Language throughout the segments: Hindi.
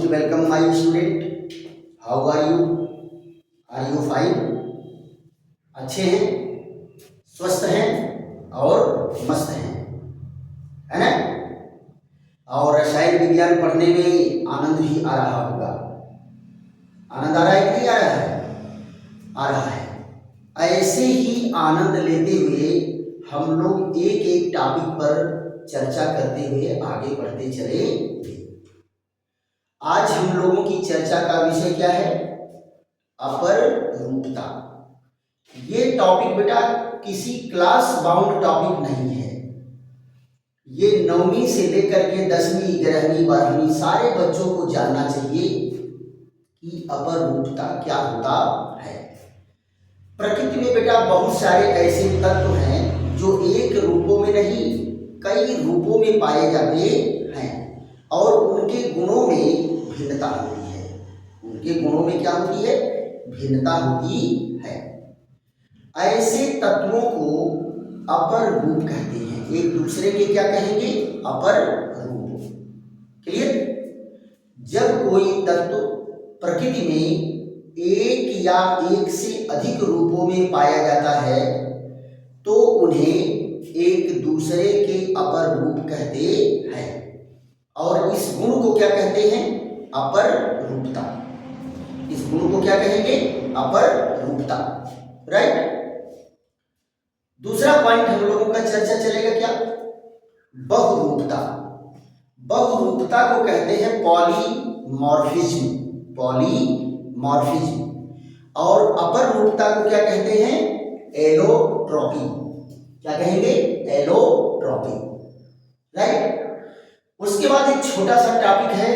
welcome my student. How are you? Are you fine? अच्छे हैं, स्वस्थ हैं और मस्त हैं, है ना? और रसायन विज्ञान पढ़ने में आनंद भी आ रहा होगा। आनंद आ रहा है कि नहीं आ रहा है? आ रहा है। ऐसे ही आनंद लेते हुए हम लोग एक एक टॉपिक पर चर्चा करते हुए आगे बढ़ते चले। आज हम लोगों की चर्चा का विषय क्या है? अपर रूपता। ये टॉपिक बेटा किसी क्लास बाउंड टॉपिक नहीं है। ये 9वीं से लेकर के 10वीं 11वीं 12वीं सारे बच्चों को जानना चाहिए कि अपर रूपता क्या होता है। प्रकृति में बेटा बहुत सारे ऐसे तत्व हैं जो एक रूपों में नहीं कई रूपों में पाए जाते हैं और उनके गुणों में भिन्नता होती है। उनके गुणों में क्या होती है? भिन्नता होती है। ऐसे तत्वों को अपर रूप कहते हैं। एक दूसरे के क्या कहेंगे? अपर रूप। क्लियर? जब कोई तत्व प्रकृति में एक या एक से अधिक रूपों में पाया जाता है तो उन्हें एक दूसरे के अपर रूप कहते हैं और इस गुण को क्या कहते हैं? अपर रूपता। इस गुण को क्या कहेंगे? अपर रूपता। राइट? दूसरा पॉइंट हम लोगों का चर्चा चलेगा क्या? बहुरूपता। बहुरूपता को कहते हैं पॉलीमॉर्फिज्म। पॉलीमॉर्फिज्म। और अपर रूपता को क्या कहते हैं? एलोट्रॉपी। क्या कहेंगे? एलोट्रॉपी। राइट? उसके बाद एक छोटा सा टॉपिक है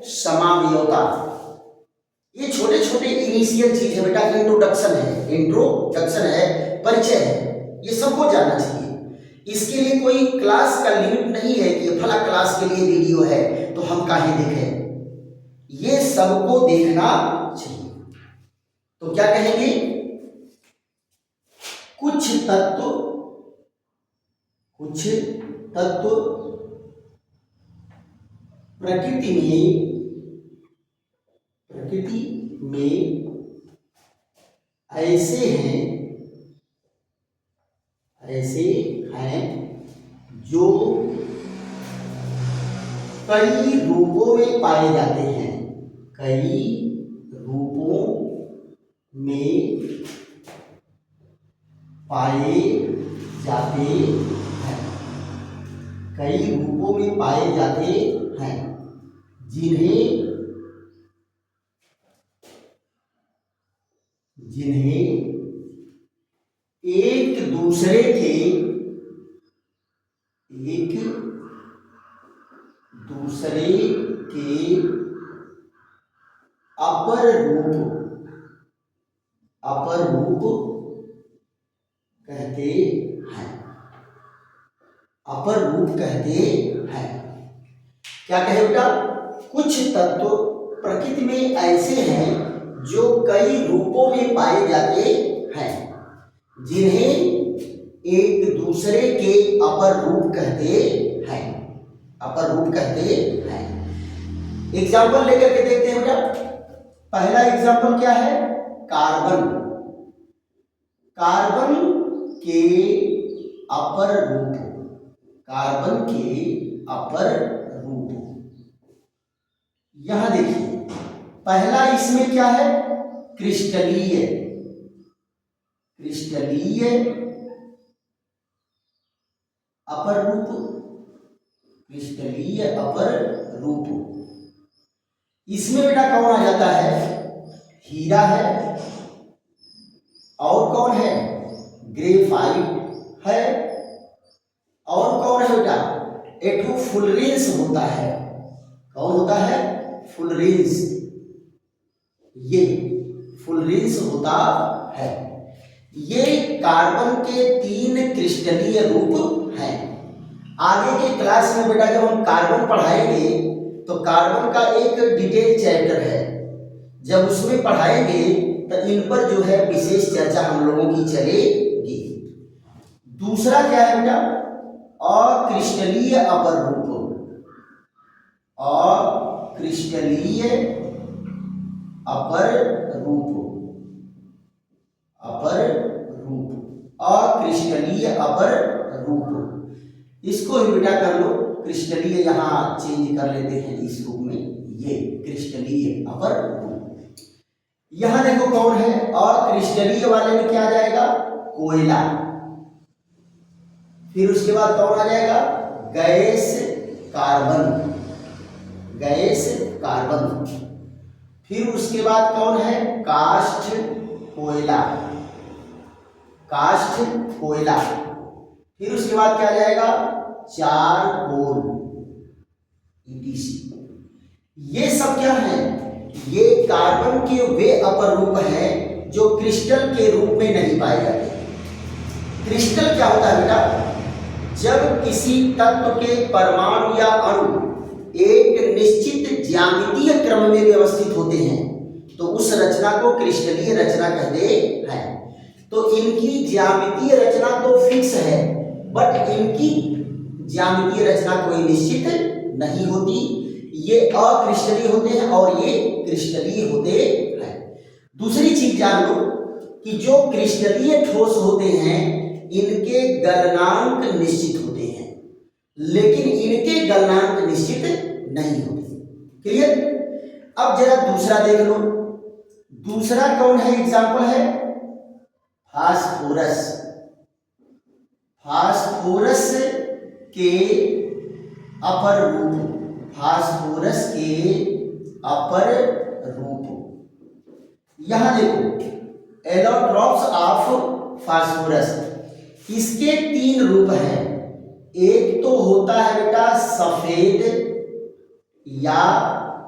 समावयवता। ये छोटे छोटे इनिशियल चीज है बेटा, इंट्रोडक्शन है, परिचय है, ये सबको जानना चाहिए। इसके लिए कोई क्लास का लिमिट नहीं है कि फला क्लास के लिए वीडियो है तो हम काहे देखें। ये सबको देखना चाहिए। तो क्या कहेंगे? कुछ तत्व प्रकृति में ऐसे हैं जो कई रूपों में पाए जाते हैं। कई रूपों में पाए जाते हैं। कई रूपों में पाए जाते हैं जिन्हें एक दूसरे के अपर रूप कहते हैं। अपर रूप कहते हैं। क्या कहे बेटा? कुछ तत्व प्रकृति में ऐसे हैं जो कई रूपों में पाए जाते हैं जिन्हें एक दूसरे के अपर रूप कहते हैं। अपर रूप कहते हैं। एग्जाम्पल लेकर के देखते हैं बेटा। पहला एग्जाम्पल क्या है? कार्बन। कार्बन के अपर रूप। कार्बन के अपर रूप यहां देखिए। पहला इसमें क्या है? क्रिस्टलीय अपर रूप। क्रिस्टलीय अपर रूप। इसमें बेटा कौन आ जाता है? हीरा है। और कौन है? ग्रेफाइट है। और कौन है बेटा? एक फुलरेंस होता है। कौन होता है? फुलरेंस। ये फुलरेंस होता है। ये कार्बन के 3 क्रिस्टलीय रूप हैं। आगे के क्लास में बेटा जब हम कार्बन पढ़ाएंगे तो कार्बन का एक डिटेल चैप्टर है, जब उसमें पढ़ाएंगे तो इन पर जो है विशेष चर्चा हम लोगों की चलेगी। दूसरा क्या है बेटा? अक्रिस्टलीय अपर रूप। अक्रिस्टलीय अपर रूप, अपर रूप, अक्रिस्टलीय अपर रूप। इसको ही बेटा कर लो क्रिस्टलीय, यहां चेंज कर लेते हैं इस रूप में, ये क्रिस्टलीय अपर रूप। यहां देखो कौन है, अक्रिस्टलीय वाले में क्या आ जाएगा, कोयला। फिर उसके बाद कौन आ जाएगा, गैस कार्बन, गैस कार्बन। फिर उसके बाद कौन है, काष्ठ कोयला, काष्ठ कोयला। फिर उसके बाद क्या आ जाएगा, चारकोल, ईटीसी। ये सब क्या है, ये कार्बन के वे अपर रूप हैं जो क्रिस्टल के रूप में नहीं पाए जाते। क्रिस्टल क्या होता है बेटा, जब किसी तत्व के परमाणु या अणु एक निश्चित ज्यामितीय क्रम में व्यवस्थित होते हैं तो उस रचना को क्रिस्टलीय रचना कहते हैं। तो इनकी ज्यामितीय रचना तो फिक्स है, बट इनकी ज्यामितीय रचना कोई निश्चित नहीं होती। ये अक्रिस्टलीय होते हैं और ये क्रिस्टलीय होते हैं। दूसरी चीज जान लो कि जो क्रिस्टलीय ठोस होते हैं इनके गलनांक निश्चित होते हैं, लेकिन इनके गलनांक निश्चित नहीं होते। क्लियर। अब जरा दूसरा देख लो, दूसरा कौन है, एग्जाम्पल है फास्फोरस। फास्फोरस के अपर रूप, फास्फोरस के अपर रूप। यहां देखो एलोट्रॉप्स ऑफ फास्फोरस, इसके 3 रूप हैं। एक तो होता है बेटा सफेद या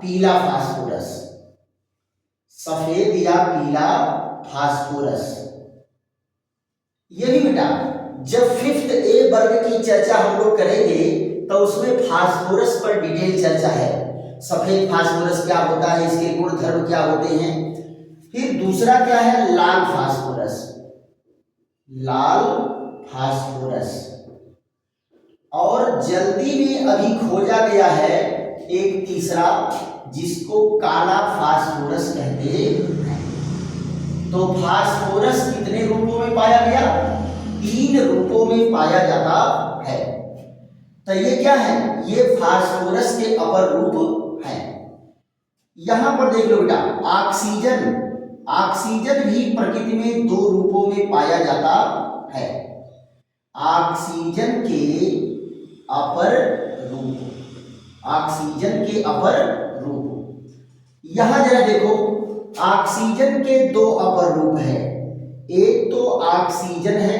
पीला फास्फोरस, सफेद या पीला फास्फोरस। ये भी बेटा जब 5th A वर्ग की चर्चा हम लोग करेंगे तो उसमें फास्फोरस पर डिटेल चर्चा है। सफेद फास्फोरस क्या होता है, इसके गुण धर्म क्या होते हैं। फिर दूसरा क्या है, लाल फास्फोरस, लाल फास्फोरस। और जल्दी में अभी खोजा गया है एक तीसरा जिसको काला फास्फोरस कहते हैं। तो फास्फोरस कितने रूपों में पाया गया, 3 रूपों में पाया जाता है। तो ये क्या है, ये फास्फोरस के अपर रूप हैं। यहां पर देख लो बेटा ऑक्सीजन, ऑक्सीजन भी प्रकृति में 2 रूपों में पाया जाता है। ऑक्सीजन के अपर रूप, ऑक्सीजन के अपर रूप। यहां जरा देखो ऑक्सीजन के 2 अपर रूप हैं। एक तो ऑक्सीजन है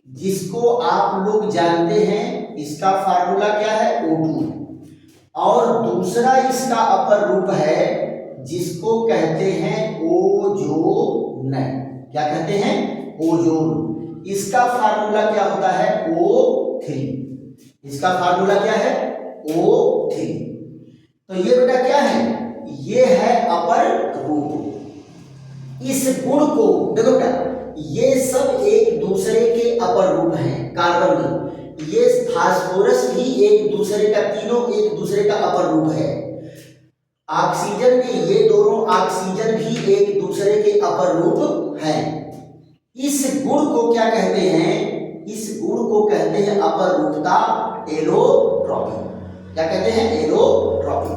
जिसको आप लोग जानते हैं, इसका फार्मूला क्या है, O2। और दूसरा इसका अपर रूप है जिसको कहते हैं ओजोन। क्या कहते हैं, ओजोन। इसका फार्मूला क्या होता है, O3। इसका फार्मूला क्या है, O3। तो ये बेटा क्या है, ये है अपर रूप। इस गुण को देखो बेटा, ये सब एक दूसरे के अपर रूप हैं। कार्बन में ये फास्फोरस भी एक दूसरे का, तीनों एक दूसरे का अपर रूप है। ऑक्सीजन में ये दोनों ऑक्सीजन भी एक दूसरे के अपर रूप हैं। इस गुण को क्या कहते हैं, इस गुण को कहते हैं अपर रूपता, एलोट्रॉपी। क्या कहते हैं, एलोट्रॉपी।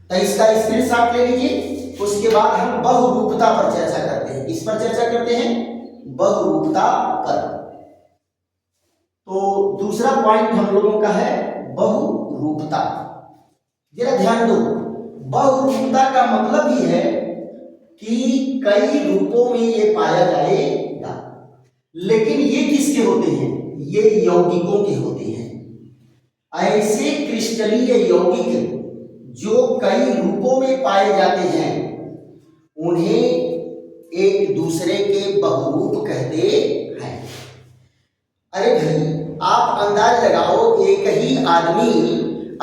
तो इसका स्क्रीनशॉट ले लीजिए। उसके बाद हम बहुरूपता पर चर्चा करते हैं। किस पर चर्चा करते हैं, बहुरूपता पर। तो दूसरा पॉइंट हम लोगों का है बहुरूपता। जरा ध्यान दो, बहुरूपता का मतलब ही है कि कई रूपों में ये पाया जाएगा। लेकिन ये किसके होते हैं, ये यौगिकों के होते हैं। ऐसे क्रिस्टलीय यौगिक जो कई रूपों में पाए जाते हैं उन्हें एक दूसरे के बहुरूप कहते हैं। अरे भाई आप अंदाज लगाओ, एक ही आदमी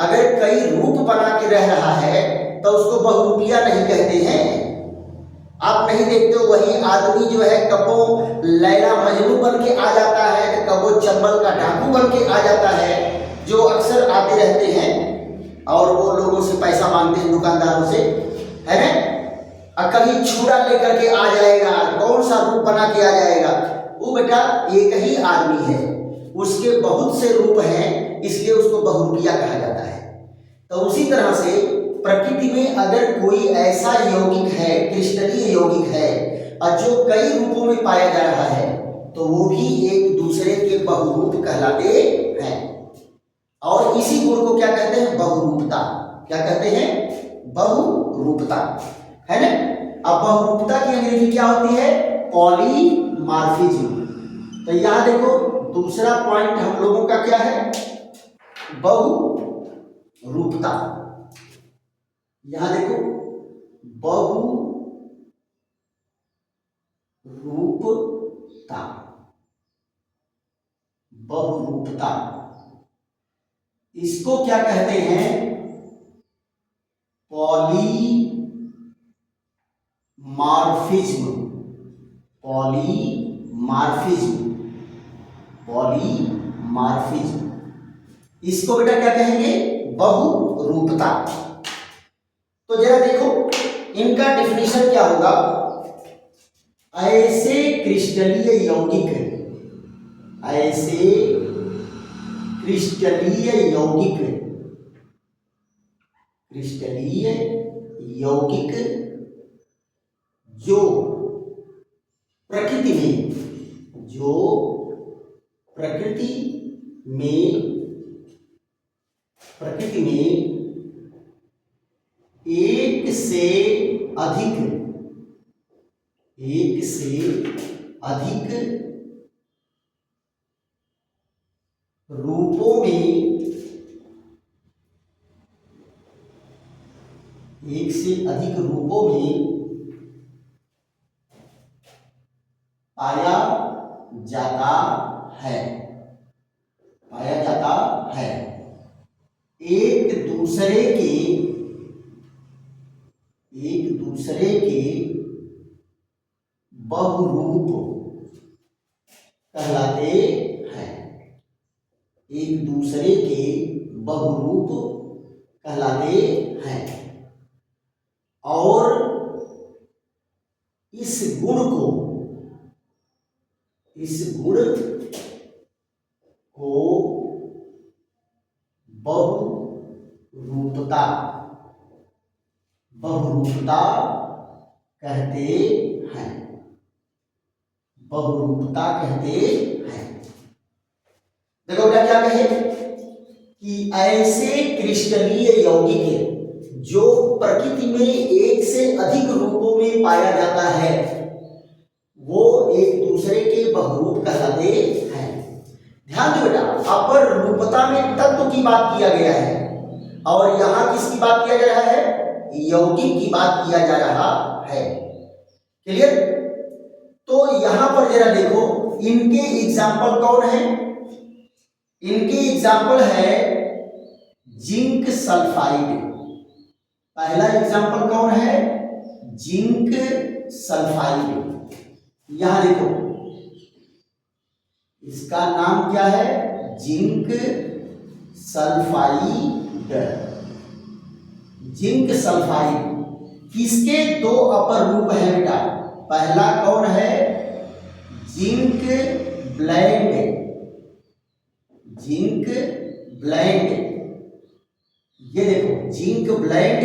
अगर कई रूप बना के रह रहा है तो उसको बहुरूपिया नहीं कहते हैं। आप नहीं देखते हो, वही आदमी जो है कबो लैला मजनू बन के आ जाता है, कबो चंबल का डाकू बन के आ जाता है, जो अक्सर आते रहते हैं। और वो लोगों से पैसा मांगते हैं, दुकानदारों से, है ना। और कभी छुरा लेकर के आ जाएगा, कौन सा रूप बना के आ जाएगा, वो बेटा एक ही आदमी है, उसके बहुत से रूप हैं, इसलिए उसको बहुरूपिया कहा जाता है। तो उसी तरह से प्रकृति में अगर कोई ऐसा यौगिक है, क्रिस्टलीय यौगिक है, और जो कई रूपों में पाया जा रहा है, तो वो भी एक दूसरे के बहुरूप कहलाते हैं। और इसी गुण को क्या कहते हैं? बहुरूपता। क्या कहते हैं? बहुरूपता, है ना। अब बहुरूपता की अंग्रेजी क्या होती है? पॉलीमार्फिज्म। तो यहां देखो दूसरा पॉइंट हम लोगों का क्या है? बहुरूपता। यहां देखो बहुरूपता, बहुरूपता, इसको क्या कहते हैं? पॉलीमार्फिज्म। पॉलीमार्फिज्म, पॉलीमार्फिज्म, इसको बेटा क्या कहेंगे? बहुरूपता। तो जरा देखो इनका डेफिनेशन क्या होगा? ऐसे क्रिस्टलीय यौगिक, ऐसे क्रिस्टलीय यौगिक, क्रिस्टलीय यौगिक जो प्रकृति में, जो प्रकृति में, प्रकृति में एक से अधिक, एक से अधिक रूपों में, एक से अधिक रूपों में पाया जाता है, पाया जाता है। एक दूसरे के, एक दूसरे के बहुरूप कहलाते हैं, एक दूसरे के बहुरूप कहलाते हैं। और इस गुण को, इस गुण को बहुरूपता, बहुरूपता कहते हैं, बहुरूपता कहते हैं। देखो बेटा क्या कहे कि ऐसे क्रिस्टलीय यौगिक जो प्रकृति में एक से अधिक रूपों में पाया जाता है, वो एक दूसरे के बहुरूप कहलाते हैं। ध्यान दो बेटा, अपर रूपता में तत्व की बात किया गया है, और यहां किसकी बात किया जा रहा है? यौगिक की बात किया जा रहा है। क्लियर? तो यहां पर जरा देखो इनके एग्जाम्पल कौन है? इनके एग्जाम्पल है जिंक सल्फाइड। पहला एग्जाम्पल कौन है? Zinc sulphide. यहां देखो इसका नाम क्या है? Zinc sulphide. जिंक सल्फाइड, किसके दो अपर रूप हैं बेटा? पहला कौन है? Zinc blende, zinc blende. ये देखो जिंक ब्लेंड,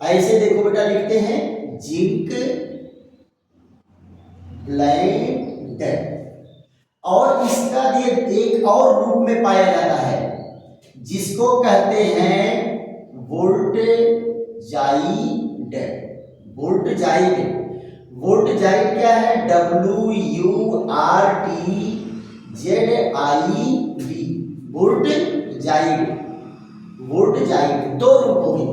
ऐसे देखो बेटा लिखते हैं जिंक ब्लेंड। और इसका ये एक और रूप में पाया जाता है जिसको कहते हैं वोल्टजाइड। वोल्टजाइड, वोल्टजाइड क्या है? WURTZID, वोल्टजाइड। वोल्टजाइड दो रूपों में,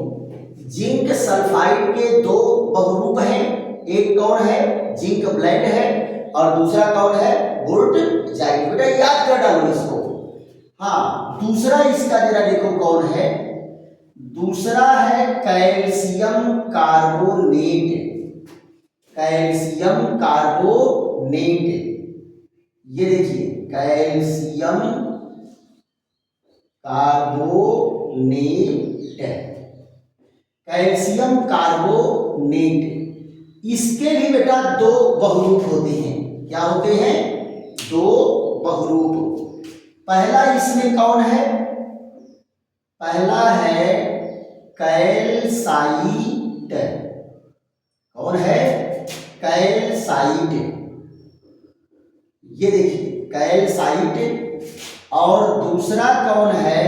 जिंक सल्फाइड के दो बहुरूप हैं, एक कौन है? जिंक ब्लेंड है, और दूसरा कौन है? वोल्टजाइड। बेटा याद कर डालो इसको। हाँ, दूसरा इसका जरा देखो कौन है? दूसरा है कैल्शियम कार्बोनेट। कैल्शियम कार्बोनेट, ये देखिए कैल्शियम कार्बोनेट। कैल्शियम कार्बोनेट, इसके भी बेटा दो बहुरूप होते हैं। क्या होते हैं? दो बहुरूप। पहला इसमें कौन है? पहला है कैल्साइट। कौन है? कैल्साइट। ये देखिए कैल्साइट। और दूसरा कौन है?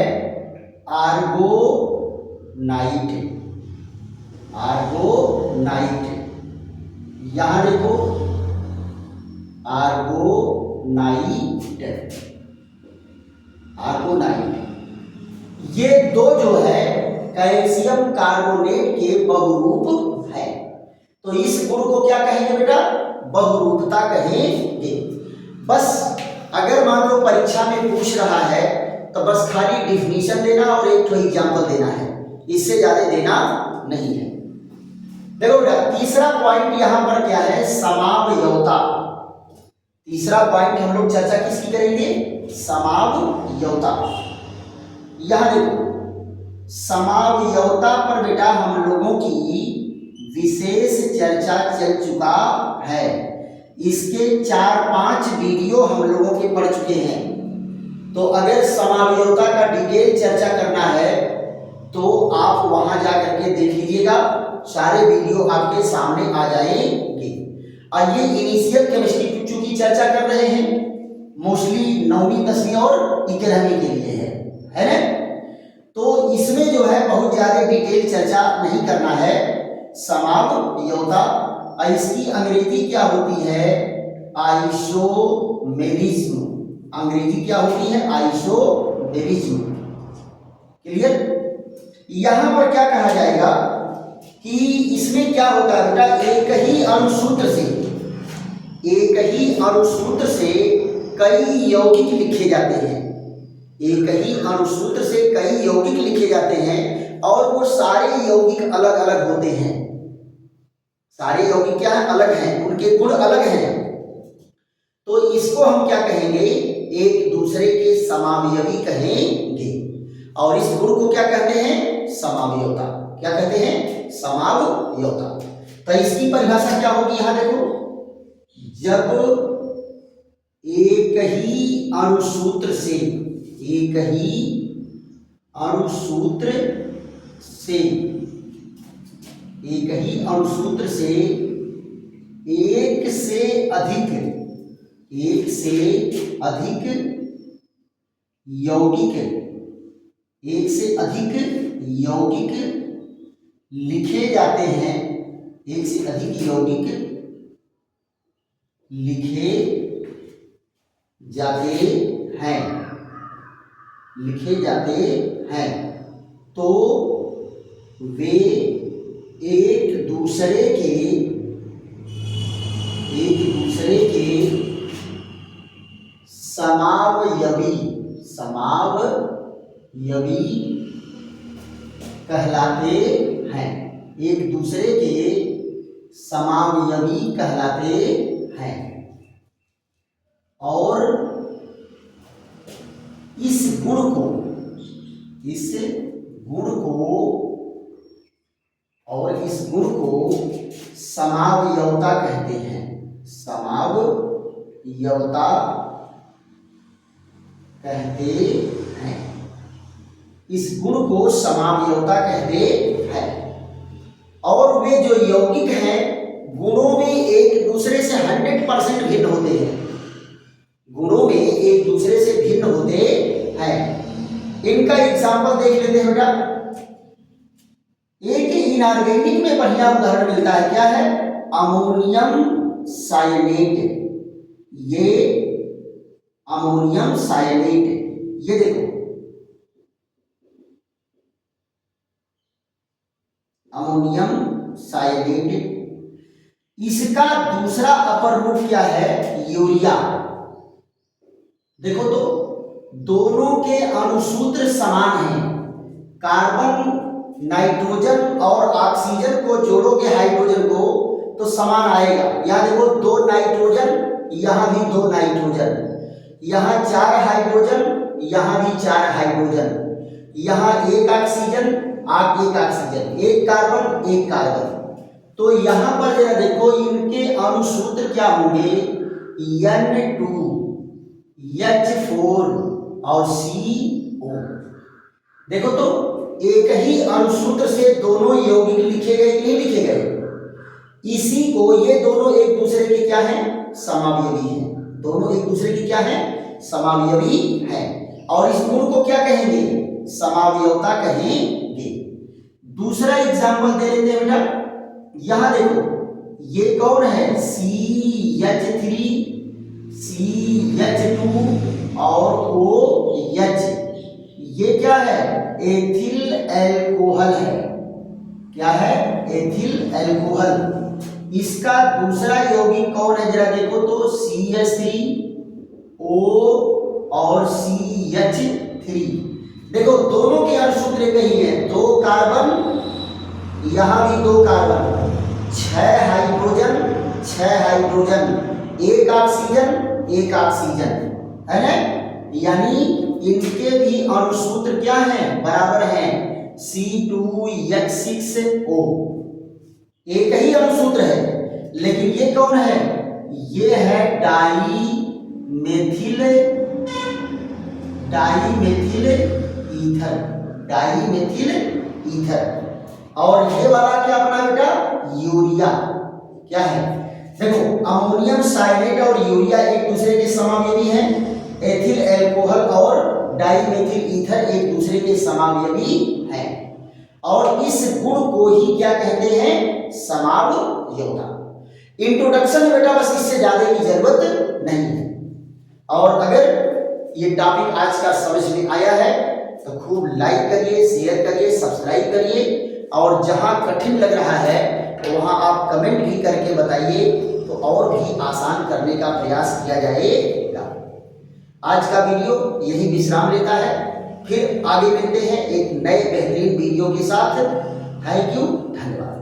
आर्गोनाइट। आर्गोनाइट, यहां देखो आर्गोनाइट। आर्गोनाइट, ये दो जो है कैल्शियम कार्बोनेट के बहुरूप है। तो इस गुण को क्या कहेंगे बेटा? बहुरूपता कहेंगे। बस अगर मान लो परीक्षा में पूछ रहा है तो बस खाली डिफिनीशन देना और एक तो एग्जाम्पल देना है, इससे ज्यादा देना नहीं है। देखो बेटा तीसरा पॉइंट यहां पर क्या है? समावयवता। तीसरा पॉइंट हम लोग चर्चा किसकी करेंगे? समावयवता। यहां देखो समावयवता पर बेटा हम लोगों की विशेष चर्चा चल चुका है। इसके 4-5 वीडियो हम लोगों के पढ़ चुके हैं। तो अगर समावयवता का डिटेल चर्चा करना है तो आप वहां जाकर के देख लीजिएगा, सारे वीडियो आपके सामने आ जाएंगे। और ये इनिशियल केमिस्ट्री चूंकि चर्चा कर रहे हैं, मोस्टली 9वीं 10वीं और 11वीं के लिए है ना? तो इसमें जो है बहुत ज्यादा डिटेल चर्चा नहीं करना है। समावयवता, इसकी अंग्रेजी क्या होती है? आइसोमेरिज्म। अंग्रेजी क्या होती है? आइसोमेरिज्म। क्लियर? यहां पर क्या कहा जाएगा कि इसमें क्या होता है बेटा? एक ही अणुसूत्र से कई यौगिक लिखे जाते हैं। एक ही अणुसूत्र से कई यौगिक लिखे जाते हैं और वो सारे यौगिक अलग अलग होते हैं। सारे यौगिक क्या है? अलग हैं, उनके गुण अलग हैं। तो इसको हम क्या कहेंगे? एक दूसरे के समावयवी कहेंगे। और इस गुण को क्या कहते हैं? समावयवता। क्या कहते हैं? समावयवता। तो इसकी परिभाषा क्या होगी? यहां देखो, जब एक ही अणुसूत्र से एक से अधिक यौगिक लिखे जाते हैं। एक से अधिक यौगिक लिखे जाते हैं तो वे एक दूसरे के समावयवी कहलाते हैं। एक दूसरे के समावयवी कहलाते हैं। और इस गुण को समावयवता कहते हैं। समावयवता कहते हैं। इस गुण को समावयवता कहते हैं। और वे जो यौगिक हैं गुणों में एक दूसरे से 100% भिन्न होते हैं। इनका एग्जाम्पल देख लेते हैं बेटा। एक इनऑर्गेनिक में बढ़िया उदाहरण मिलता है, क्या है? Ammonium cyanate. ये अमोनियम साइनेट, ये देखो अमोनियम साइनेट। इसका दूसरा अपर रूप क्या है? यूरिया। देखो तो दोनों के अणुसूत्र समान हैं। कार्बन, नाइट्रोजन और ऑक्सीजन को जोड़ोगे हाइड्रोजन को तो समान आएगा। यहां देखो 2 नाइट्रोजन, यहां भी 2 नाइट्रोजन, यहां 4 हाइड्रोजन, यहां भी 4 हाइड्रोजन, यहां 1 ऑक्सीजन, एक ऑक्सीजन, एक कार्बन एक कार्बन। तो यहां पर जरा देखो इनके अणुसूत्र क्या होंगे, N2 H4 और CO। देखो तो एक ही अणुसूत्र से दोनों यौगिक लिखे गए कि नहीं लिखे गए, इसी को ये दोनों एक दूसरे के क्या हैं, समावयवी हैं। दोनों एक दूसरे की क्या है, समावयवी है। और इस गुण को क्या कहेंगे, समावयवता कहेंगे। दूसरा एग्जाम्पल दे लेते हैं बेटा, यहां देखो ये कौन है, CH3 CH2 और OH, ये क्या है, एथिल एल्कोहल है। क्या है, एथिल एल्कोहल। इसका दूसरा यौगिक कौन है जरा देखो तो, CH3O और CH3। देखो दोनों के अणुसूत्र एक ही है, 2 कार्बन, यहां भी 2 कार्बन, 6 हाइड्रोजन 6 हाइड्रोजन, एक ऑक्सीजन एक ऑक्सीजन, है ना। यानी इनके भी अणुसूत्र क्या है, बराबर हैं, C2H6O। एक ही अणुसूत्र है, लेकिन ये कौन है, ये है डाईमेथिल ईथर, डाईमेथिल ईथर। और ये वाला क्या बना बेटा, यूरिया। क्या है, देखो अमोनियम साइनेट और यूरिया एक दूसरे के समावयवी हैं, एथिल एल्कोहल और डाईमेथिल ईथर एक दूसरे के समावयवी हैं, और इस गुण को ही क्या कहते हैं, समावयवता। इंट्रोडक्शन में बेटा बस इससे ज्यादा की जरूरत नहीं है। और अगर ये टॉपिक आज का समझ में आया है तो खूब लाइक करिए, शेयर करिए, सब्सक्राइब करिए, और जहां कठिन लग रहा है तो वहां आप कमेंट भी करके बताइए, तो और भी आसान करने का प्रयास किया जाएगा। आज का वीडियो यही विश्राम लेता है, फिर आगे मिलते हैं एक नए बेहतरीन वीडियो के साथ। थैंक यू, धन्यवाद।